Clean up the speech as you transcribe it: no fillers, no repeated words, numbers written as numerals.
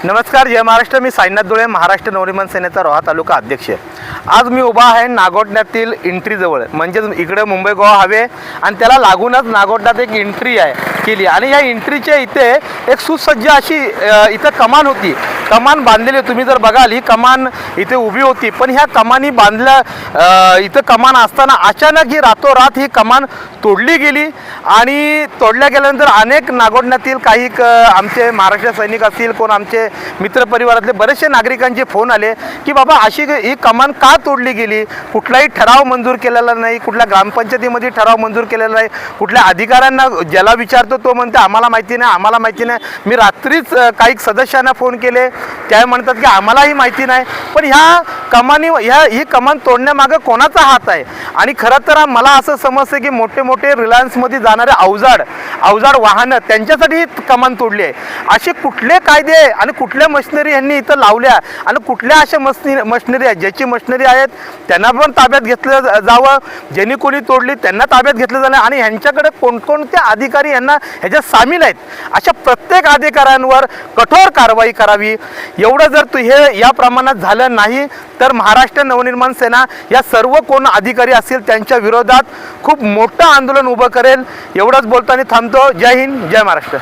नमस्कार, जय महाराष्ट्र. मी साईनाथ दुळे, महाराष्ट्र नवनिर्माण सेनेचा रोहा तालुका अध्यक्ष. आज मी उभा आहे नागोठण्यातील एंट्रीजवळ, म्हणजे इकडे मुंबई गोवा हायवे आणि त्याला लागूनच नागोठण्यात एक एंट्री केली आणि या एंट्रीच्या इथे एक सुसज्ज अशी इथं कमान होती. कमान बांधलेली, तुम्ही जर बघाल ही कमान इथे उभी होती, पण ह्या कमानी बांधल्या इथं कमान असताना अचानक ही रातोरात ही कमान तोडली गेली आणि तोडल्या गेल्यानंतर अनेक नागोठण्यातील काही आमचे महाराष्ट्र सैनिक असतील, कोण आमचे मित्रपरिवारातले बरेचसे नागरिकांचे फोन आले की बाबा अशी ही कमान का तोडली गेली. कुठलाही ठराव मंजूर केलेला नाही, कुठल्या ग्रामपंचायतीमध्ये ठराव मंजूर केलेला नाही, कुठल्या अधिकाऱ्यांना ज्याला विचारतो तो म्हणते आम्हाला माहिती नाही, आम्हाला माहिती नाही. मी रात्रीच काही सदस्यांना फोन केले, त्या म्हणतात की आम्हालाही माहिती नाही. पण ह्या कमानी ही कमान तोडण्यामागं कोणाचा हात आहे. आणि खरं तर मला असं समजतं की मोठे मोठे रिलायन्समध्ये जाणारे अवजाड वाहनं त्यांच्यासाठी ही कमान तोडली आहे. असे कुठले कायदे आणि कुठल्या मशिनरी यांनी इथं लावल्या आणि कुठल्या अशा मशिनरी आहेत ज्याची मशिनरी आहेत त्यांना पण ताब्यात घेतलं जावं, ज्यांनी कोणी तोडली त्यांना ताब्यात घेतलं जाणं आणि ह्यांच्याकडे कोणकोणते अधिकारी यांना ह्याच्यात सामील आहेत अशा प्रत्येक अधिकाऱ्यांवर कठोर कारवाई करावी. एवढं जर हे या प्रमाणात झालं नाही तर महाराष्ट्र नवनिर्माण सेना या सर्व कोण अधिकारी असतील त्यांच्या विरोधात खूप मोठं आंदोलन उभं करेल. एवढंच बोलताना थांबतो. जय हिंद, जय महाराष्ट्र.